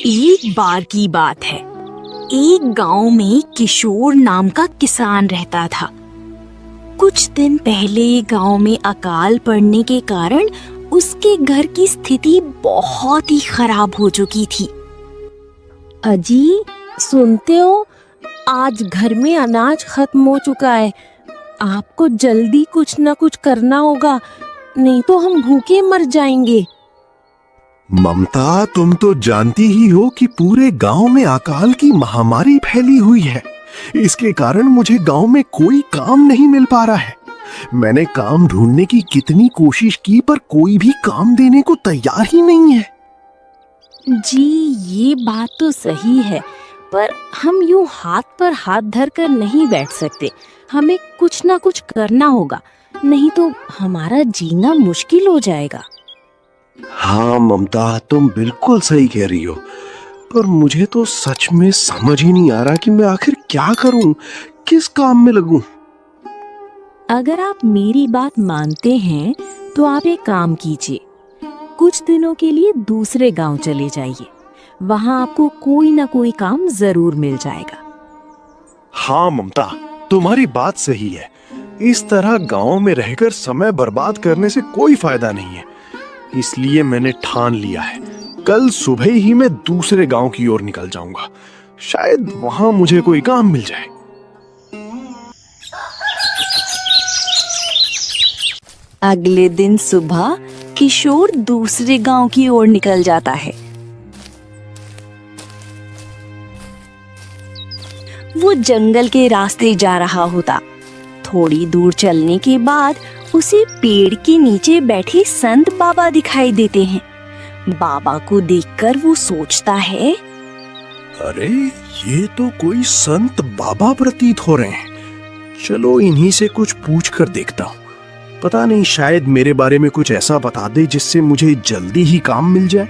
एक बार की बात है। एक गांव में किशोर नाम का किसान रहता था। कुछ दिन पहले गांव में अकाल पड़ने के कारण उसके घर की स्थिति बहुत ही खराब हो चुकी थी। अजी, सुनते हो, आज घर में अनाज खत्म हो चुका है। आपको जल्दी कुछ न कुछ करना होगा, नहीं तो हम भूखे मर जाएंगे। ममता, तुम तो जानती ही हो कि पूरे गांव में अकाल की महामारी फैली हुई है। इसके कारण मुझे गांव में कोई काम नहीं मिल पा रहा है। मैंने काम ढूंढने की कितनी कोशिश की, पर कोई भी काम देने को तैयार ही नहीं है। जी, ये बात तो सही है, पर हम यूं हाथ पर हाथ धर कर नहीं बैठ सकते। हमें कुछ ना कुछ करना होगा, नहीं तो हमारा जीना मुश्किल हो जाएगा। हाँ ममता, तुम बिल्कुल सही कह रही हो, पर मुझे तो सच में समझ ही नहीं आ रहा कि मैं आखिर क्या करूं, किस काम में लगूं। अगर आप मेरी बात मानते हैं तो आप एक काम कीजिए, कुछ दिनों के लिए दूसरे गांव चले जाइए। वहां आपको कोई ना कोई काम जरूर मिल जाएगा। हाँ ममता, तुम्हारी बात सही है। इस तरह गांव में रहकर समय बर्बाद करने से कोई फायदा नहीं है। इसलिए मैंने ठान लिया है, कल सुबह ही मैं दूसरे गांव की ओर निकल जाऊंगा। शायद वहां मुझे कोई काम मिल जाए। अगले दिन सुबह किशोर दूसरे गांव की ओर निकल जाता है। वो जंगल के रास्ते जा रहा होता। थोड़ी दूर चलने के बाद उसे पेड़ के नीचे बैठे संत बाबा दिखाई देते हैं। बाबा को देखकर वो सोचता है, अरे ये तो कोई संत बाबा प्रतीत हो रहे हैं। चलो इन्हीं से कुछ पूछ कर देखता हूँ। पता नहीं, शायद मेरे बारे में कुछ ऐसा बता दे जिससे मुझे जल्दी ही काम मिल जाए।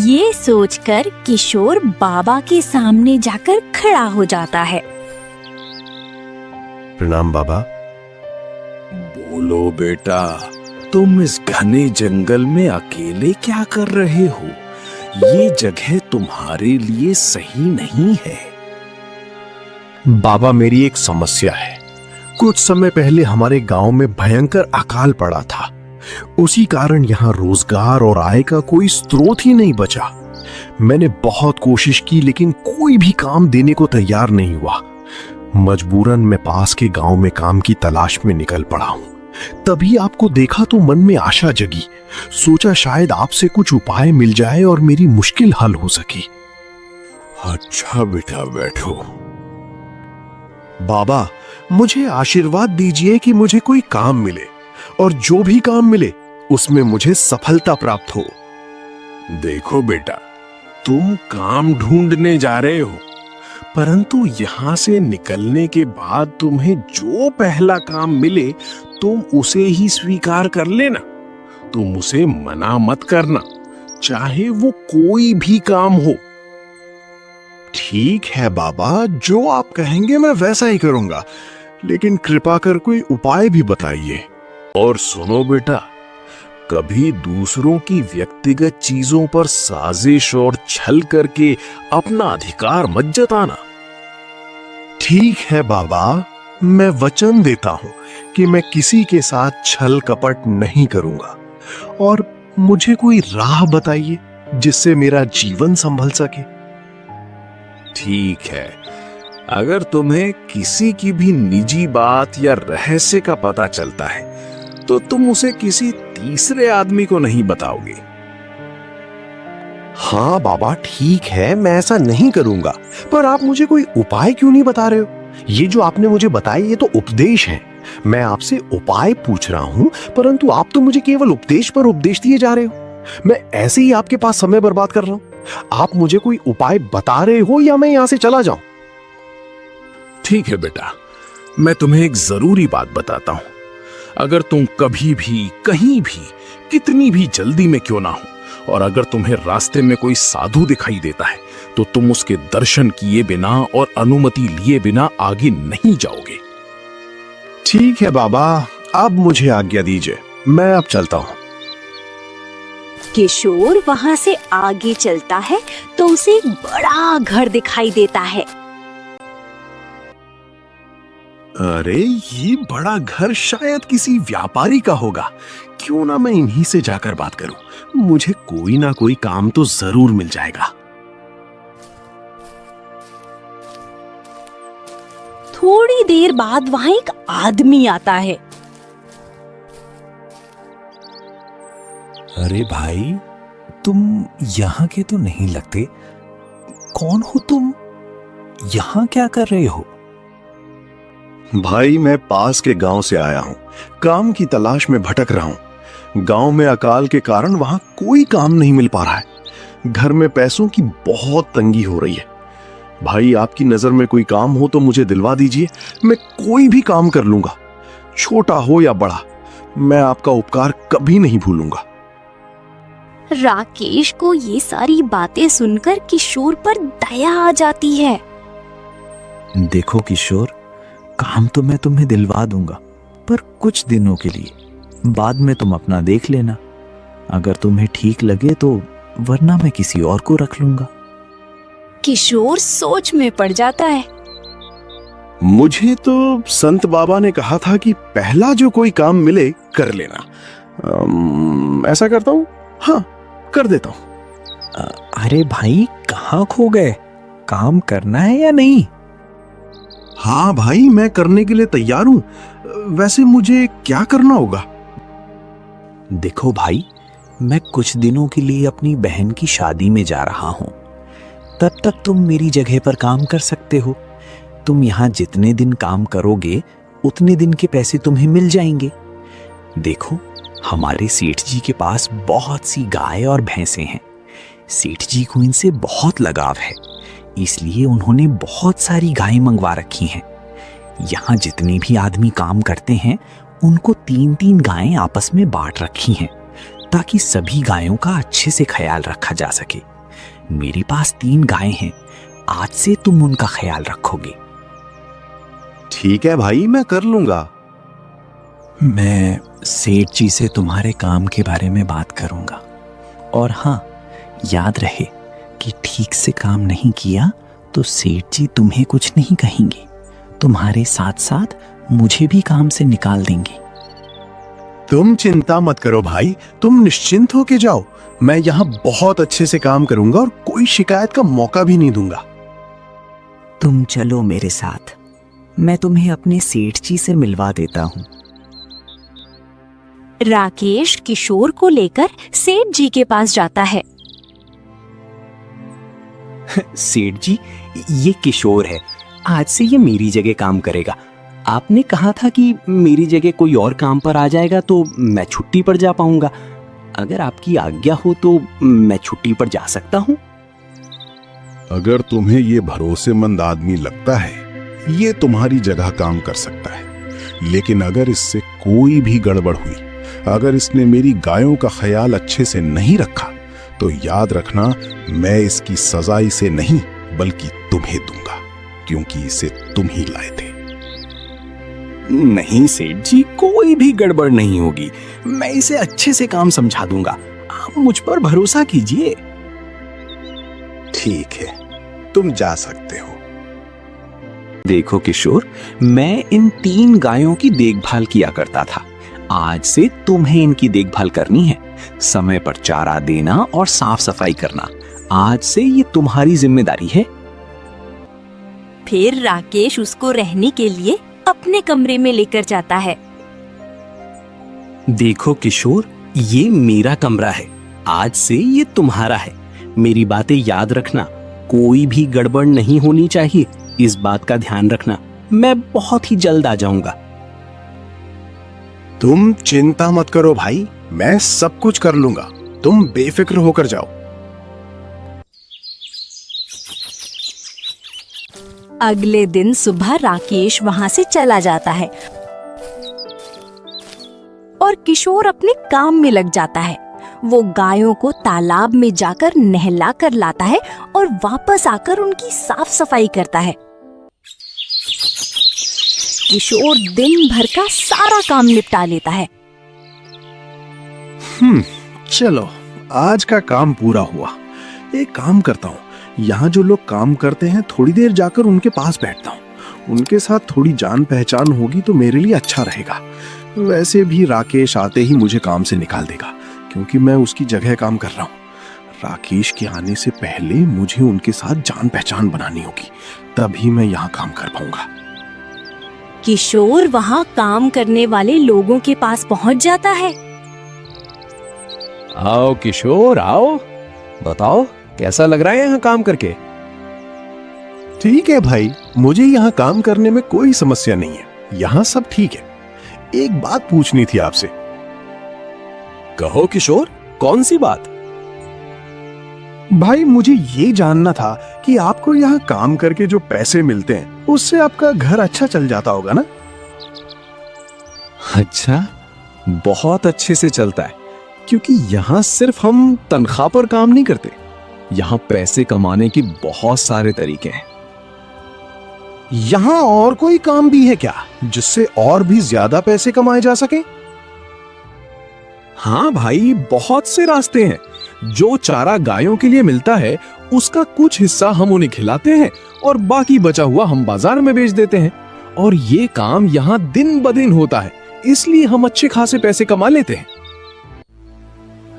ये सोचकर किशोर बाबा के सामने जाकर खड़ा हो जाता है। प्रणाम बाबा। बोलो बेटा, तुम इस घने जंगल में अकेले क्या कर रहे हो? ये जगह तुम्हारे लिए सही नहीं है। बाबा, मेरी एक समस्या है। कुछ समय पहले हमारे गांव में भयंकर अकाल पड़ा था। उसी कारण यहाँ रोजगार और आय का कोई स्रोत ही नहीं बचा। मैंने बहुत कोशिश की, लेकिन कोई भी काम देने को तैयार नहीं हुआ। मजबूरन मैं पास के गांव में काम की तलाश में निकल पड़ा हूं। तभी आपको देखा तो मन में आशा जगी। सोचा शायद आपसे कुछ उपाय मिल जाए और मेरी मुश्किल हल हो सके। अच्छा बेटा, बैठो। बाबा, मुझे आशीर्वाद दीजिए कि मुझे कोई काम मिले, और जो भी काम मिले उसमें मुझे सफलता प्राप्त हो। देखो बेटा, तुम काम ढूंढने जा रहे हो, परंतु यहाँ से निकलने के बाद तुम्हें जो पहला काम मिले तुम उसे ही स्वीकार कर लेना। तुम उसे मना मत करना, चाहे वो कोई भी काम हो। ठीक है बाबा, जो आप कहेंगे मैं वैसा ही करूंगा, लेकिन कृपा कर कोई उपाय भी बताइए। और सुनो बेटा, कभी दूसरों की व्यक्तिगत चीजों पर साजिश और छल करके अपना अधिकार मत जताना। ठीक है बाबा, मैं वचन देता हूं कि मैं किसी के साथ छल कपट नहीं करूंगा। और मुझे कोई राह बताइए जिससे मेरा जीवन संभल सके। ठीक है, अगर तुम्हें किसी की भी निजी बात या रहस्य का पता चलता है तो तुम उसे किसी तीसरे आदमी को नहीं बताओगे। हाँ बाबा, ठीक है, मैं ऐसा नहीं करूंगा। पर आप मुझे कोई उपाय क्यों नहीं बता रहे हो? ये जो आपने मुझे बताया ये तो उपदेश है। मैं आपसे उपाय पूछ रहा हूं, परंतु आप तो मुझे केवल उपदेश पर उपदेश दिए जा रहे हो। मैं ऐसे ही आपके पास समय बर्बाद कर रहा हूं। आप मुझे कोई उपाय बता रहे हो या मैं यहां से चला जाऊं? ठीक है बेटा, मैं तुम्हें एक जरूरी बात बताता हूं। अगर तुम कभी भी, कहीं भी, कितनी भी जल्दी में क्यों ना हो, और अगर तुम्हें रास्ते में कोई साधु दिखाई देता है तो तुम उसके दर्शन किए बिना और अनुमति लिए बिना आगे नहीं जाओगे। ठीक है बाबा, अब मुझे आज्ञा दीजिए, मैं अब चलता हूं। किशोर वहाँ से आगे चलता है तो उसे एक बड़ा घर दिखाई देता है। अरे ये बड़ा घर शायद किसी व्यापारी का होगा। क्यों ना मैं इन्हीं से जाकर बात करूं, मुझे कोई ना कोई काम तो जरूर मिल जाएगा। थोड़ी देर बाद वहाँ एक आदमी आता है। अरे भाई, तुम यहाँ के तो नहीं लगते। कौन हो तुम? यहाँ क्या कर रहे हो? भाई मैं पास के गांव से आया हूं, काम की तलाश में भटक रहा हूं। गांव में अकाल के कारण वहां कोई काम नहीं मिल पा रहा है। घर में पैसों की बहुत तंगी हो रही है। भाई आपकी नजर में कोई काम हो तो मुझे दिलवा दीजिए, मैं कोई भी काम कर लूंगा, छोटा हो या बड़ा। मैं आपका उपकार कभी नहीं भूलूंगा। राकेश को ये सारी बातें सुनकर किशोर पर दया आ जाती है। देखो किशोर, काम तो मैं तुम्हें दिलवा दूंगा, पर कुछ दिनों के लिए। बाद में तुम अपना देख लेना, अगर तुम्हें ठीक लगे तो, वरना मैं किसी और को रख लूंगा। किशोर सोच में पड़ जाता है। मुझे तो संत बाबा ने कहा था कि पहला जो कोई काम मिले कर लेना। ऐसा करता हूं, हाँ कर देता हूं। अरे भाई, कहाँ खो गए? काम करना है या नहीं? हाँ भाई, मैं करने के लिए तैयार हूं। वैसे मुझे क्या करना होगा? देखो भाई, मैं कुछ दिनों के लिए अपनी बहन की शादी में जा रहा हूं। तब तक तुम मेरी जगह पर काम कर सकते हो। तुम यहाँ जितने दिन काम करोगे उतने दिन के पैसे तुम्हें मिल जाएंगे। देखो, हमारे सेठ जी के पास बहुत सी गाय और भैंसे हैं। सेठ जी को इनसे बहुत लगाव है, इसलिए उन्होंने बहुत सारी गायें मंगवा रखी हैं। यहाँ जितने भी आदमी काम करते हैं उनको 3-3 गायें आपस में बांट रखी हैं, ताकि सभी गायों का अच्छे से ख्याल रखा जा सके। मेरे पास 3 गायें हैं, आज से तुम उनका ख्याल रखोगे। ठीक है भाई, मैं कर लूंगा। मैं सेठ जी से तुम्हारे काम के बारे में बात करूंगा। और हाँ, याद रहे कि ठीक से काम नहीं किया तो सेठ जी तुम्हें कुछ नहीं कहेंगे, तुम्हारे साथ साथ मुझे भी काम से निकाल देंगे। तुम चिंता मत करो भाई, तुम निश्चिंत होके जाओ। मैं यहाँ बहुत अच्छे से काम करूंगा और कोई शिकायत का मौका भी नहीं दूंगा। तुम चलो मेरे साथ, मैं तुम्हें अपने सेठ जी से मिलवा देता हूँ। राकेश किशोर को लेकर सेठ जी के पास जाता है। सेठ जी, ये किशोर है, आज से ये मेरी जगह काम करेगा। आपने कहा था कि मेरी जगह कोई और काम पर आ जाएगा तो मैं छुट्टी पर जा पाऊंगा। अगर आपकी आज्ञा हो तो मैं छुट्टी पर जा सकता हूँ। अगर तुम्हें ये भरोसेमंद आदमी लगता है, ये तुम्हारी जगह काम कर सकता है, लेकिन अगर इससे कोई भी गड़बड़ हुई, अगर इसने मेरी गायों का ख्याल अच्छे से नहीं रखा, तो याद रखना, मैं इसकी सजा इसे नहीं बल्कि तुम्हें दूंगा, क्योंकि इसे तुम ही लाए थे। नहीं सेठ जी, कोई भी गड़बड़ नहीं होगी। मैं इसे अच्छे से काम समझा दूंगा, आप मुझ पर भरोसा कीजिए। ठीक है, तुम जा सकते हो। देखो किशोर, मैं इन 3 गायों की देखभाल किया करता था। आज से तुम्हें इनकी देखभाल करनी है, समय पर चारा देना और साफ सफाई करना। आज से ये तुम्हारी जिम्मेदारी है। फिर राकेश उसको रहने के लिए अपने कमरे में लेकर जाता है। देखो किशोर, ये मेरा कमरा है, आज से ये तुम्हारा है। मेरी बातें याद रखना, कोई भी गड़बड़ नहीं होनी चाहिए, इस बात का ध्यान रखना। मैं बहुत ही जल्द आ जाऊंगा। तुम चिंता मत करो भाई, मैं सब कुछ कर लूंगा, तुम बेफिक्र होकर जाओ। अगले दिन सुबह राकेश वहां से चला जाता है और किशोर अपने काम में लग जाता है। वो गायों को तालाब में जाकर नहला कर लाता है और वापस आकर उनकी साफ सफाई करता है। किशोर दिन भर का सारा काम निपटा लेता है। चलो आज का काम पूरा हुआ। एक काम करता हूँ, यहाँ जो लोग काम करते हैं थोड़ी देर जाकर उनके पास बैठता हूँ। उनके साथ थोड़ी जान पहचान होगी तो मेरे लिए अच्छा रहेगा। वैसे भी राकेश आते ही मुझे काम से निकाल देगा, क्योंकि मैं उसकी जगह काम कर रहा हूँ। राकेश के आने से पहले मुझे उनके साथ जान पहचान बनानी होगी, तभी मैं यहाँ काम कर पाऊंगा। किशोर वहाँ काम करने वाले लोगों के पास पहुँच जाता है। आओ किशोर आओ, बताओ कैसा लग रहा है यहाँ काम करके? ठीक है भाई, मुझे यहाँ काम करने में कोई समस्या नहीं है, यहाँ सब ठीक है। एक बात पूछनी थी आपसे। कहो किशोर, कौन सी बात? भाई मुझे ये जानना था कि आपको यहाँ काम करके जो पैसे मिलते हैं उससे आपका घर अच्छा चल जाता होगा ना? अच्छा, बहुत अच्छे से चलता है, क्योंकि यहाँ सिर्फ हम तनख्वाह पर काम नहीं करते। यहाँ पैसे कमाने के बहुत सारे तरीके हैं। यहाँ और कोई काम भी है क्या जिससे और भी ज्यादा पैसे कमाए जा सके? हाँ भाई, बहुत से रास्ते हैं। जो चारा गायों के लिए मिलता है उसका कुछ हिस्सा हम उन्हें खिलाते हैं और बाकी बचा हुआ हम बाजार में बेच देते हैं। और ये काम यहाँ दिन ब दिन होता है, इसलिए हम अच्छे खासे पैसे कमा लेते हैं।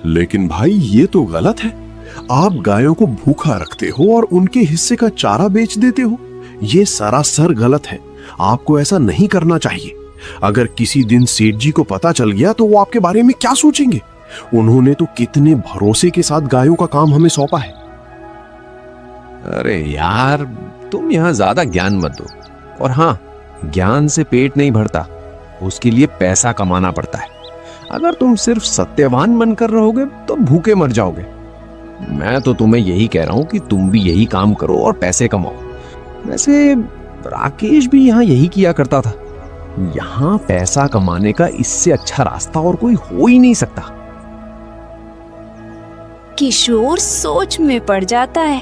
लेकिन भाई ये तो गलत है। आप गायों को भूखा रखते हो और उनके हिस्से का चारा बेच देते हो। ये सरासर गलत है। आपको ऐसा नहीं करना चाहिए। अगर किसी दिन सेठ जी को पता चल गया तो वो आपके बारे में क्या सोचेंगे? उन्होंने तो कितने भरोसे के साथ गायों का काम हमें सौंपा है। अरे यार, तुम यहाँ ज्यादा ज्ञान मत दो। और हाँ, ज्ञान से पेट नहीं भरता, उसके लिए पैसा कमाना पड़ता है। अगर तुम सिर्फ सत्यवान बनकर रहोगे तो भूखे मर जाओगे। मैं तो तुम्हें यही कह रहा हूं कि तुम भी यही काम करो और पैसे कमाओ। वैसे राकेश भी यहाँ यही किया करता था। यहाँ पैसा कमाने का इससे अच्छा रास्ता और कोई हो ही नहीं सकता। किशोर सोच में पड़ जाता है।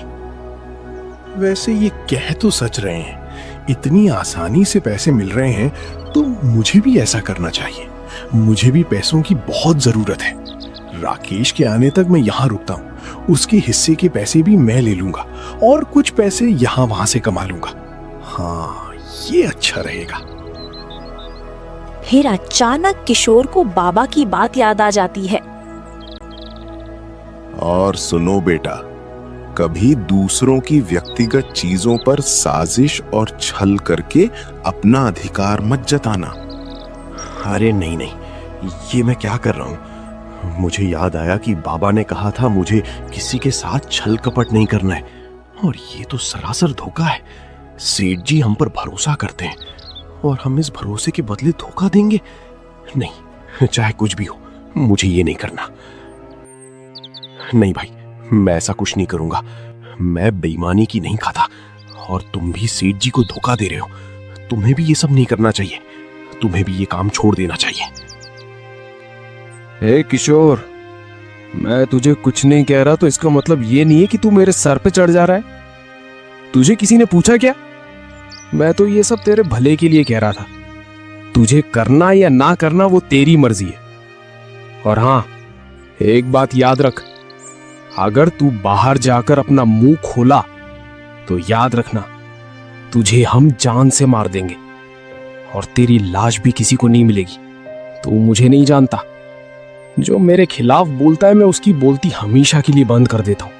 वैसे ये कह तो सच रहे हैं, इतनी आसानी से पैसे मिल रहे हैं तो मुझे भी ऐसा करना चाहिए। मुझे भी पैसों की बहुत जरूरत है। राकेश के आने तक मैं यहाँ रुकता हूँ। उसके हिस्से के पैसे भी मैं ले लूंगा और कुछ पैसे यहाँ वहां से कमा लूंगा। हाँ, ये अच्छा रहेगा। फिर अचानक किशोर को बाबा की बात याद आ जाती है। और सुनो बेटा, कभी दूसरों की व्यक्तिगत चीजों पर साजिश और छल करके अपना अधिकार मत जताना। अरे नहीं नहीं, ये मैं क्या कर रहा हूँ? मुझे याद आया कि बाबा ने कहा था मुझे किसी के साथ छल कपट नहीं करना है, और ये तो सरासर धोखा है। सेठ जी हम पर भरोसा करते हैं और हम इस भरोसे के बदले धोखा देंगे? नहीं, चाहे कुछ भी हो, मुझे ये नहीं करना। नहीं भाई, मैं ऐसा कुछ नहीं करूंगा। मैं बेईमानी की नहीं खाता और तुम भी सेठ जी को धोखा दे रहे हो। तुम्हें भी ये सब नहीं करना चाहिए। तुम्हें भी ये काम छोड़ देना चाहिए। हे किशोर, मैं तुझे कुछ नहीं कह रहा तो इसका मतलब ये नहीं है कि तू मेरे सर पे चढ़ जा रहा है। तुझे किसी ने पूछा क्या? मैं तो ये सब तेरे भले के लिए कह रहा था। तुझे करना या ना करना वो तेरी मर्जी है। और हाँ, एक बात याद रख, अगर तू बाहर जाकर अपना मुंह खोला तो याद रखना, तुझे हम जान से मार देंगे और तेरी लाश भी किसी को नहीं मिलेगी। तू मुझे नहीं जानता। जो मेरे खिलाफ बोलता है मैं उसकी बोलती हमेशा के लिए बंद कर देता हूँ।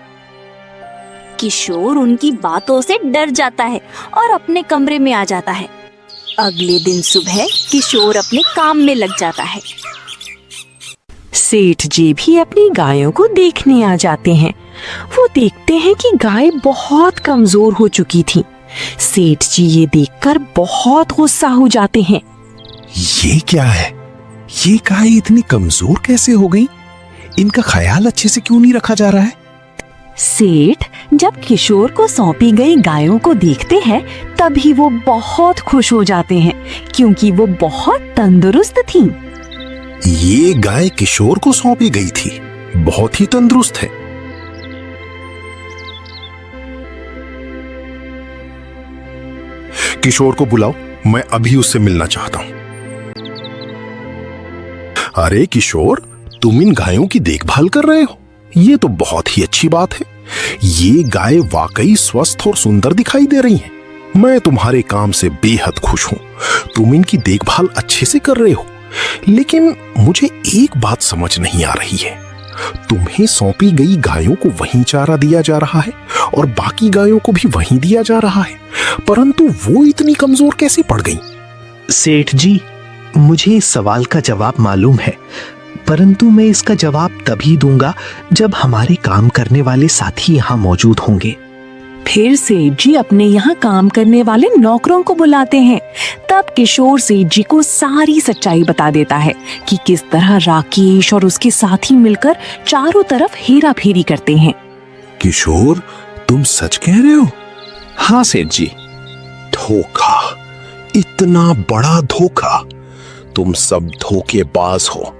किशोर उनकी बातों से डर जाता है और अपने कमरे में आ जाता है। अगले दिन सुबह किशोर अपने काम में लग जाता है। सेठ जी भी अपनी गायों को देखने आ जाते हैं। वो देखते हैं कि गाय बहुत कमजोर हो चुकी थी। सेठ जी ये देखकर बहुत गुस्सा हो जाते हैं। ये क्या है? ये गाय इतनी कमजोर कैसे हो गई? इनका ख्याल अच्छे से क्यों नहीं रखा जा रहा है? सेठ जब किशोर को सौंपी गई गायों को देखते हैं तभी वो बहुत खुश हो जाते हैं, क्योंकि वो बहुत तंदुरुस्त थीं। ये गाय किशोर को सौंपी गई थी, बहुत ही तंदुरुस्त है। किशोर को बुलाओ, मैं अभी उससे मिलना चाहता हूं। अरे किशोर, तुम इन गायों की देखभाल कर रहे हो? ये तो बहुत ही अच्छी बात है। ये गाय वाकई स्वस्थ और सुंदर दिखाई दे रही हैं। मैं तुम्हारे काम से बेहद खुश हूं। तुम इनकी देखभाल अच्छे से कर रहे हो। लेकिन मुझे एक बात समझ नहीं आ रही है। तुम्हें सौंपी गई गायों को वहीं चारा दिया जा रहा है और बाकी गायों को भी वहीं दिया जा रहा है, परंतु वो इतनी कमजोर कैसे पड़ गईं? सेठ जी, मुझे इस सवाल का जवाब मालूम है, परंतु मैं इसका जवाब तभी दूंगा जब हमारे काम करने वाले साथी यहाँ मौजूद होंगे। फिर सेठ जी अपने यहाँ काम करने वाले नौकरों को बुलाते हैं। तब किशोर सेठ जी को सारी सच्चाई बता देता है कि किस तरह राकेश और उसके साथी मिलकर चारों तरफ हेरा फेरी करते हैं। किशोर, तुम सच कह रहे हो? हाँ सेठ जी। धोखा, इतना बड़ा धोखा। तुम सब धोखेबाज हो।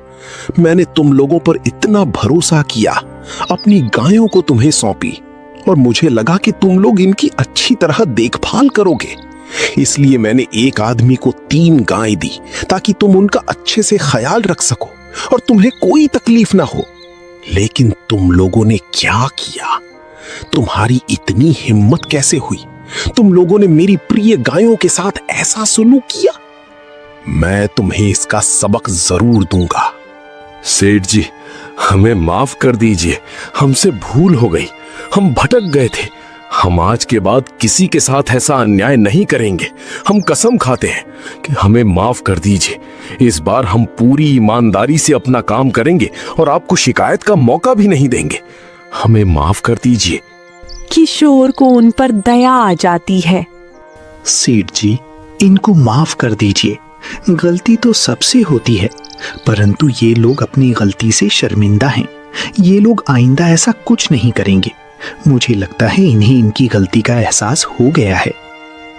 मैंने तुम लोगों पर इतना भरोसा किया, अपनी गायों को तुम्हें सौंपी और मुझे लगा कि तुम लोग इनकी अच्छी तरह देखभाल करोगे। इसलिए मैंने एक आदमी को 3 गाय दी ताकि तुम उनका अच्छे से ख्याल रख सको और तुम्हें कोई तकलीफ ना हो। लेकिन तुम लोगों ने क्या किया? तुम्हारी इतनी हिम्मत कैसे हुई? तुम लोगों ने मेरी प्रिय गायों के साथ ऐसा सलूक किया। मैं तुम्हें इसका सबक जरूर दूंगा। सेठ जी, हमें माफ कर दीजिए। हमसे भूल हो गई। हम भटक गए थे। हम आज के बाद किसी के साथ ऐसा अन्याय नहीं करेंगे। हम कसम खाते हैं कि हमें माफ कर दीजिए। इस बार हम पूरी ईमानदारी से अपना काम करेंगे और आपको शिकायत का मौका भी नहीं देंगे। हमें माफ कर दीजिए। किशोर को उन पर दया आ जाती है। सेठ जी, इनको माफ कर दीजिए। गलती तो सबसे होती है, परंतु ये लोग अपनी गलती से शर्मिंदा हैं। ये लोग आइंदा ऐसा कुछ नहीं करेंगे। मुझे लगता है इन्हें इनकी गलती का एहसास हो गया है।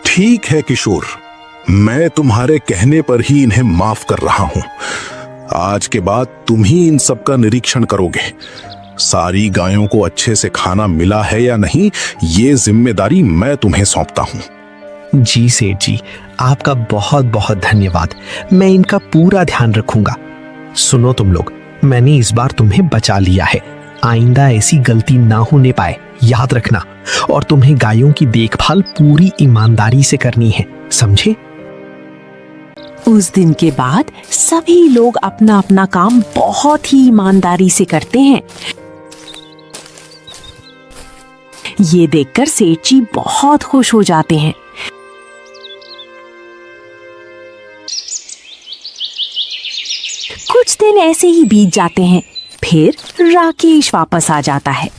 ठीक है किशोर, मैं तुम्हारे कहने पर ही इन्हें माफ कर रहा हूं। आज के बाद तुम ही इन सब का निरीक्षण करोगे। सारी गायों को अच्छे से खाना मिला है या नहीं, ये जिम्मेदारी मैं तुम्हें सौंपता हूं। जी सेठ जी, आपका बहुत बहुत धन्यवाद। मैं इनका पूरा ध्यान रखूंगा। सुनो तुम लोग, मैंने इस बार तुम्हें बचा लिया है। आइंदा ऐसी गलती ना होने पाए, याद रखना। और तुम्हें गायों की देखभाल पूरी ईमानदारी से करनी है, समझे? उस दिन के बाद सभी लोग अपना अपना काम बहुत ही ईमानदारी से करते हैं। ये देखकर सेठ जी बहुत खुश हो जाते हैं। कुछ दिन ऐसे ही बीत जाते हैं। फिर राकेश वापस आ जाता है।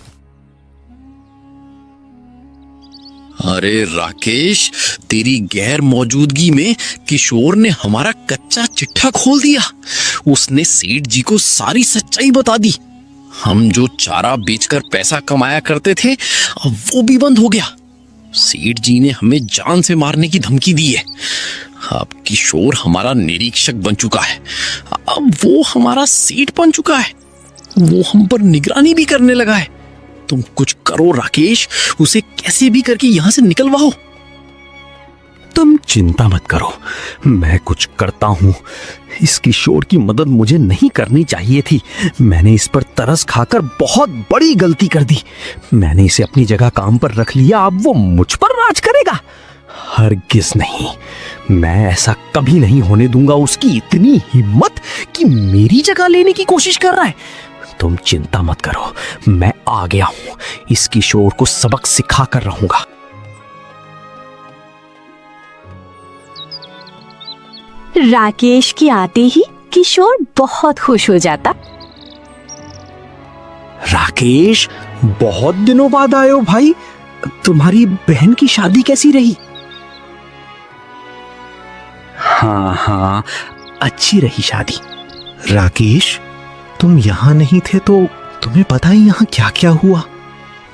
अरे राकेश, तेरी गैर मौजूदगी में किशोर ने हमारा कच्चा चिट्ठा खोल दिया। उसने सेठ जी को सारी सच्चाई बता दी। हम जो चारा बेचकर पैसा कमाया करते थे, अब वो भी बंद हो गया। सेठ जी ने हमें जान से मारने की धमकी दी है। अब किशोर हमारा निरीक्षक बन चुका है। अब वो हमारा सेठ बन चुका है। वो हम पर निगरानी भी करने लगा है। तुम कुछ करो राकेश, उसे कैसे भी करके यहां से निकलवाओ। तुम चिंता मत करो, मैं कुछ करता हूं। इस किशोर की मदद मुझे नहीं करनी चाहिए थी। मैंने इस पर तरस खाकर बहुत बड़ी गलती कर दी। मैंने इसे अपनी जगह काम पर रख लिया, अब वो मुझ पर राज करेगा? हरगिज नहीं, मैं ऐसा कभी नहीं होने दूंगा। उसकी इतनी हिम्मत कि मेरी जगह लेने की कोशिश कर रहा है। तुम चिंता मत करो, मैं आ गया हूं। इस किशोर को सबक सिखा कर रहूंगा। राकेश के आते ही किशोर बहुत खुश हो जाता। राकेश, बहुत दिनों बाद आए हो भाई। तुम्हारी बहन की शादी कैसी रही? हाँ, अच्छी रही शादी। राकेश, तुम यहाँ नहीं थे तो तुम्हें पता है यहाँ क्या क्या हुआ?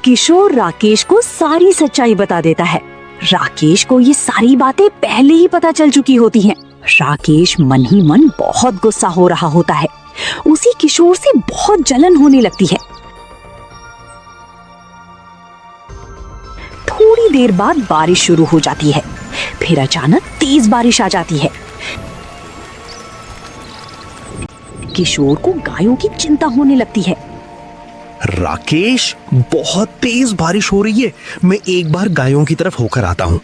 किशोर राकेश को सारी सच्चाई बता देता है। राकेश को ये सारी बातें पहले ही पता चल चुकी होती हैं। राकेश मन ही मन बहुत गुस्सा हो रहा होता है। उसे किशोर से बहुत जलन होने लगती है। थोड़ी देर बाद बारिश शुरू हो जाती है। फिर अचानक तेज बारिश आ जाती है। किशोर को गायों की चिंता होने लगती है। राकेश, बहुत तेज बारिश हो रही है, मैं एक बार गायों की तरफ होकर आता हूँ।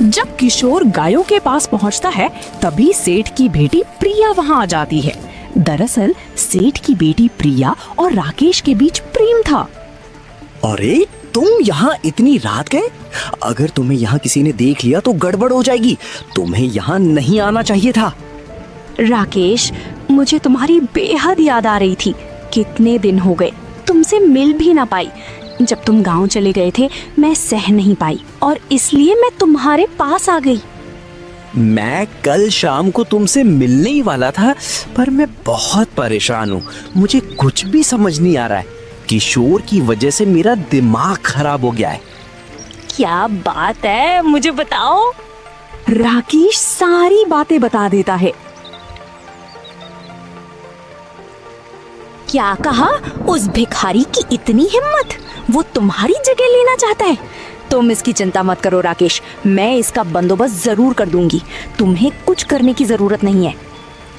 जब किशोर गायों के पास पहुंचता है तभी सेठ की बेटी प्रिया वहां आ जाती है। दरअसल सेठ की बेटी प्रिया और राकेश के बीच प्रेम था। अरे तुम यहाँ इतनी रात गए? अगर तुम्हें यहाँ किसी ने देख लिया तो गड़बड़ हो जाएगी। तुम्हें यहाँ नहीं आना चाहिए था। राकेश, मुझे तुम्हारी बेहद याद आ रही थी। कितने दिन हो गए, तुमसे मिल भी ना पाई। जब तुम गांव चले गए थे मैं सह नहीं पाई और इसलिए मैं तुम्हारे पास आ गई। मैं कल शाम को तुमसे मिलने ही वाला था, पर मैं बहुत परेशान हूँ। मुझे कुछ भी समझ नहीं आ रहा है। किशोर की वजह से मेरा दिमाग खराब हो गया है। क्या बात है, मुझे बताओ। राकेश सारी बातें बता देता है। क्या कहा? उस भिखारी की इतनी हिम्मत, वो तुम्हारी जगह लेना चाहता है। तुम इसकी चिंता मत करो राकेश, मैं इसका बंदोबस्त जरूर कर दूंगी। तुम्हें कुछ करने की जरूरत नहीं है।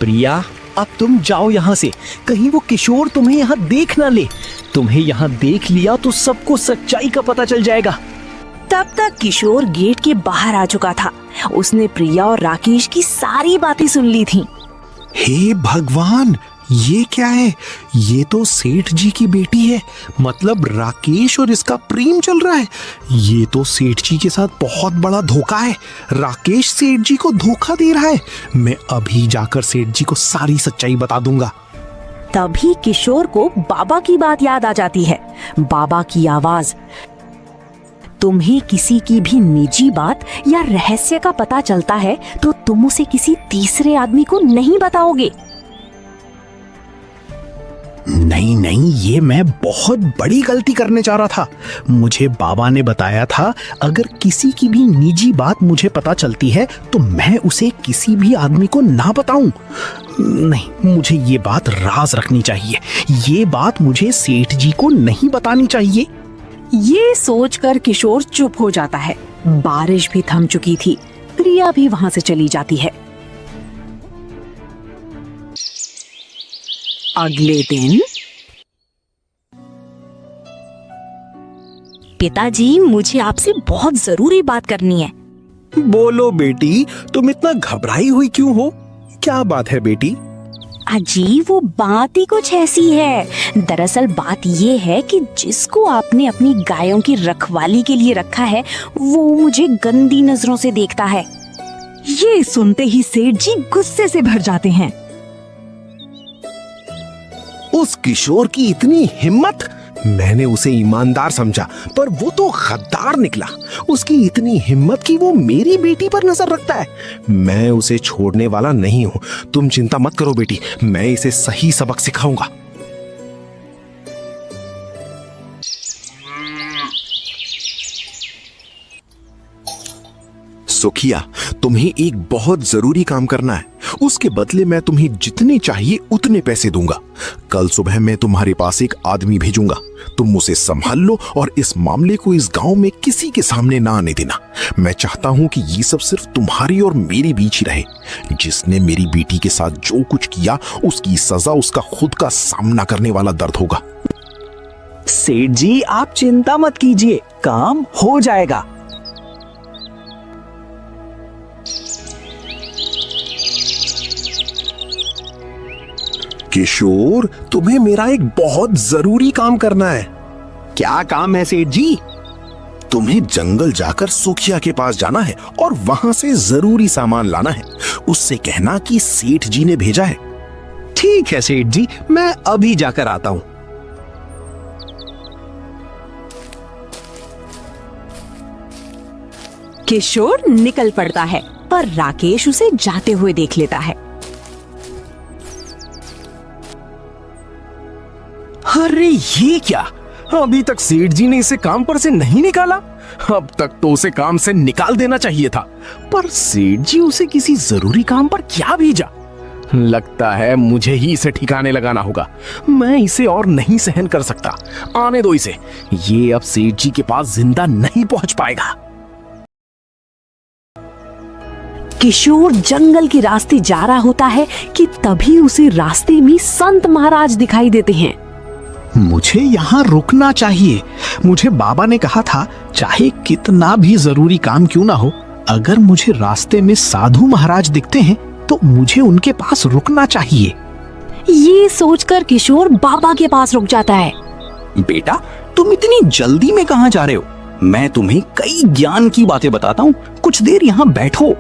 प्रिया, अब तुम जाओ यहाँ से। कहीं वो किशोर तुम्हें यहाँ देख ना ले। तुम्हें यहाँ देख लिया तो सबको सच्चाई का पता चल जाएगा। तब तक किशोर गेट के बाहर आ चुका था। उसने प्रिया और राकेश की सारी बातें सुन ली थीं। हे भगवान, ये क्या है? ये तो सेठ जी की बेटी है। मतलब राकेश और इसका प्रेम चल रहा है। ये तो सेठ जी के साथ बहुत बड़ा धोखा है। राकेश सेठ जी को धोखा दे रहा है। मैं अभी जाकर सेठ जी को सारी सच्चाई बता दूंगा। तभी किशोर को बाबा की बात याद आ जाती है। बाबा की आवाज, तुम्हें किसी की भी निजी बात या रहस्य का पता चलता है तो तुम उसे किसी तीसरे आदमी को नहीं बताओगे। नहीं नहीं, ये मैं बहुत बड़ी गलती करने जा रहा था। मुझे बाबा ने बताया था अगर किसी की भी निजी बात मुझे पता चलती है तो मैं उसे किसी भी आदमी को ना बताऊं। नहीं, मुझे ये बात राज रखनी चाहिए। ये बात मुझे सेठ जी को नहीं बतानी चाहिए। ये सोचकर किशोर चुप हो जाता है। बारिश भी थम चुकी थी। प्रिया भी वहां से चली जाती है। अगले दिन पिताजी, मुझे आपसे बहुत जरूरी बात करनी है। बोलो बेटी, तुम इतना घबराई हुई क्यों हो? क्या बात है बेटी? अजी, वो बात ही कुछ ऐसी है। दरअसल बात ये है कि जिसको आपने अपनी गायों की रखवाली के लिए रखा है वो मुझे गंदी नजरों से देखता है। ये सुनते ही सेठ जी गुस्से से भर जाते हैं। उस किशोर की इतनी हिम्मत! मैंने उसे ईमानदार समझा पर वो तो गद्दार निकला। उसकी इतनी हिम्मत कि वो मेरी बेटी पर नजर रखता है। मैं उसे छोड़ने वाला नहीं हूं। तुम चिंता मत करो बेटी, मैं इसे सही सबक सिखाऊंगा। सुखिया, तुम्हें एक बहुत जरूरी काम करना है। उसके बदले मैं तुम्हें जितने चाहिए उतने पैसे दूंगा। कल सुबह मैं तुम्हारे पास एक आदमी भेजूंगा। तुम उसे संभाल लो और इस मामले को इस गांव में किसी के सामने ना आने देना। मैं चाहता हूं कि ये सब सिर्फ तुम्हारी और मेरे बीच ही रहे। जिसने मेरी बेटी के साथ जो कुछ किया उसकी सजा उसका खुद का सामना करने वाला दर्द होगा। सेठ जी, आप चिंता मत कीजिए, काम हो जाएगा। किशोर, तुम्हें मेरा एक बहुत जरूरी काम करना है। क्या काम है सेठ जी? तुम्हें जंगल जाकर सुखिया के पास जाना है और वहां से जरूरी सामान लाना है। उससे कहना कि सेठ जी ने भेजा है। ठीक है सेठ जी, मैं अभी जाकर आता हूं। किशोर निकल पड़ता है पर राकेश उसे जाते हुए देख लेता है। अरे ये क्या, अभी तक सेठ जी ने इसे काम पर से नहीं निकाला। अब तक तो उसे काम से निकाल देना चाहिए था, पर सेठ जी उसे किसी जरूरी काम पर क्या भेजा। लगता है मुझे ही इसे ठिकाने लगाना होगा। मैं इसे और नहीं सहन कर सकता। आने दो इसे, ये अब सेठ जी के पास जिंदा नहीं पहुंच पाएगा। किशोर जंगल के रास्ते जा रहा होता है कि तभी उसे रास्ते में संत महाराज दिखाई देते हैं। मुझे यहाँ रुकना चाहिए। मुझे बाबा ने कहा था, चाहे कितना भी जरूरी काम क्यों ना हो, अगर मुझे रास्ते में साधु महाराज दिखते हैं तो मुझे उनके पास रुकना चाहिए। ये सोचकर किशोर बाबा के पास रुक जाता है। बेटा, तुम इतनी जल्दी में कहाँ जा रहे हो? मैं तुम्हें कई ज्ञान की बातें बताता हूँ, कुछ देर यहाँ बैठो।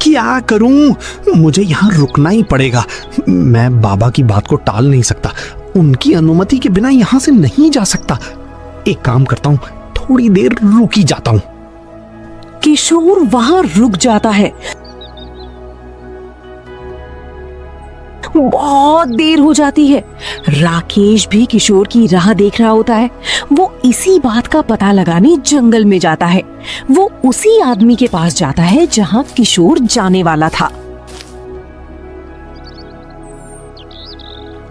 क्या करूं? मुझे यहाँ रुकना ही पड़ेगा। मैं बाबा की बात को टाल नहीं सकता, उनकी अनुमति के बिना यहाँ से नहीं जा सकता। एक काम करता हूँ, थोड़ी देर रुक ही जाता हूँ। किशोर वहां रुक जाता है। बहुत देर हो जाती है। राकेश भी किशोर की राह देख रहा होता है। वो इसी बात का पता लगाने जंगल में जाता है। वो उसी आदमी के पास जाता है जहां किशोर जाने वाला था।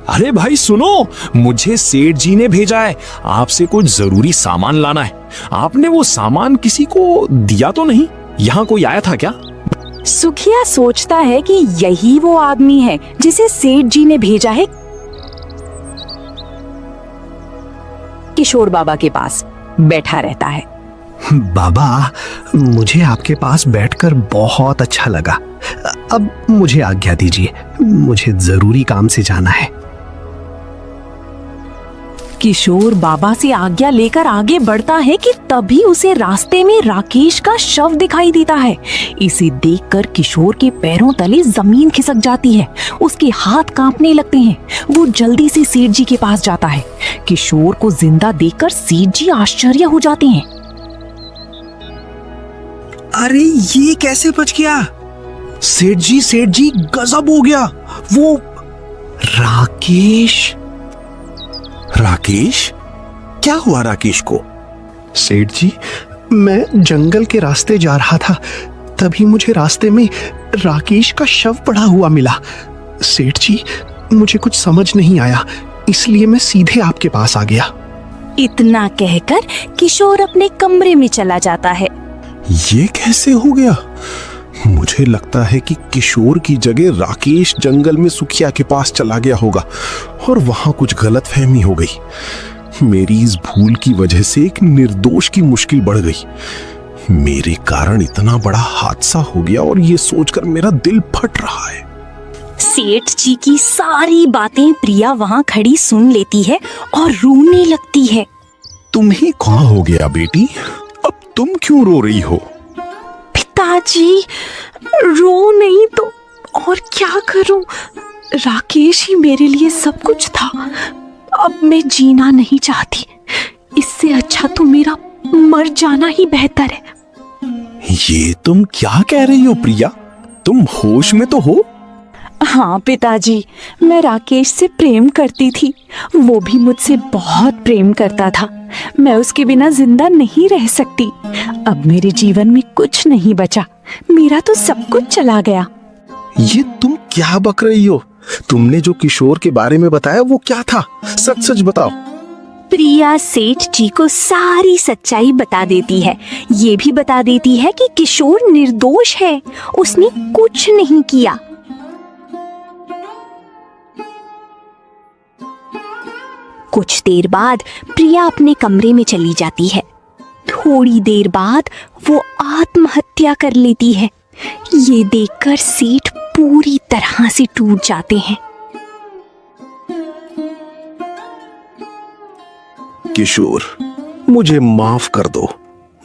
अरे भाई सुनो, मुझे सेठ जी ने भेजा है, आपसे कुछ जरूरी सामान लाना है। आपने वो सामान किसी को दिया तो नहीं? यहाँ कोई आया था क्या? सुखिया सोचता है कि यही वो आदमी है जिसे सेठ जी ने भेजा है। किशोर बाबा के पास बैठा रहता है। बाबा, मुझे आपके पास बैठकर बहुत अच्छा लगा। अब मुझे आज्ञा दीजिए, मुझे जरूरी काम से जाना है। किशोर बाबा से आज्ञा लेकर आगे बढ़ता है कि तभी उसे रास्ते में राकेश का शव दिखाई देता है। इसे देखकर किशोर के पैरों तले जमीन खिसक जाती है। उसके हाथ कांपने लगते हैं। वो जल्दी से सेठ जी के पास जाता है। किशोर को जिंदा देखकर सेठ जी आश्चर्य हो जाते हैं। अरे ये कैसे बच गया? सेठ जी गजब हो गया। वो राकेश। राकेश? क्या हुआ राकेश को? सेठ जी, मैं जंगल के रास्ते जा रहा था, तभी मुझे रास्ते में राकेश का शव पड़ा हुआ मिला। सेठ जी, मुझे कुछ समझ नहीं आया, इसलिए मैं सीधे आपके पास आ गया। इतना कहकर किशोर अपने कमरे में चला जाता है। ये कैसे हो गया? मुझे लगता है कि किशोर की जगह राकेश जंगल में सुखिया के पास चला गया होगा और वहां कुछ गलतफहमी हो गई। मेरी इस भूल की वजह से एक निर्दोष की मुश्किल बढ़ गई। मेरे कारण इतना बड़ा हादसा हो गया और ये सोचकर मेरा दिल फट रहा है। सेठ जी की सारी बातें प्रिया वहाँ खड़ी सुन लेती है और रोने लगती है। तुम्हें कहाँ हो गया बेटी? अब तुम क्यों रो रही हो? पिताजी, रो नहीं तो और क्या करूं? राकेश ही मेरे लिए सब कुछ था। अब मैं जीना नहीं चाहती। इससे अच्छा तो मेरा मर जाना ही बेहतर है। ये तुम क्या कह रही हो प्रिया? तुम होश में तो हो? हाँ पिताजी, मैं राकेश से प्रेम करती थी। वो भी मुझसे बहुत प्रेम करता था। मैं उसके बिना जिंदा नहीं रह सकती। अब मेरे जीवन में कुछ नहीं बचा। मेरा तो सब कुछ चला गया। ये तुम क्या बक रही हो? तुमने जो किशोर के बारे में बताया वो क्या था? सच सच बताओ। प्रिया सेठ जी को सारी सच्चाई बता देती है। ये भी बता देती है कि किशोर निर्दोष है, उसने कुछ नहीं किया। कुछ देर बाद प्रिया अपने कमरे में चली जाती है। थोड़ी देर बाद वो आत्महत्या कर लेती है। ये देखकर सेठ पूरी तरह से टूट जाते हैं। किशोर, मुझे माफ कर दो।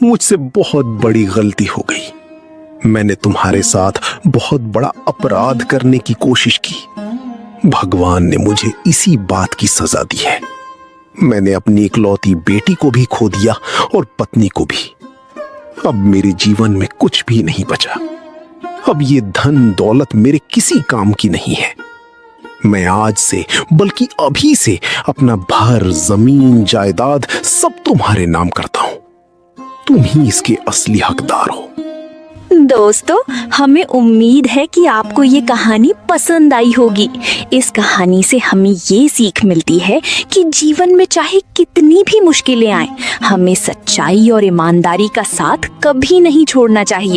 मुझसे बहुत बड़ी गलती हो गई। मैंने तुम्हारे साथ बहुत बड़ा अपराध करने की कोशिश की। भगवान ने मुझे इसी बात की सजा दी है। मैंने अपनी इकलौती बेटी को भी खो दिया और पत्नी को भी। अब मेरे जीवन में कुछ भी नहीं बचा। अब ये धन दौलत मेरे किसी काम की नहीं है। मैं आज से, बल्कि अभी से, अपना घर, जमीन, जायदाद सब तुम्हारे नाम करता हूं। तुम ही इसके असली हकदार हो। दोस्तों, हमें उम्मीद है कि आपको ये कहानी पसंद आई होगी। इस कहानी से हमें ये सीख मिलती है कि जीवन में चाहे कितनी भी मुश्किलें आए, हमें सच्चाई और ईमानदारी का साथ कभी नहीं छोड़ना चाहिए।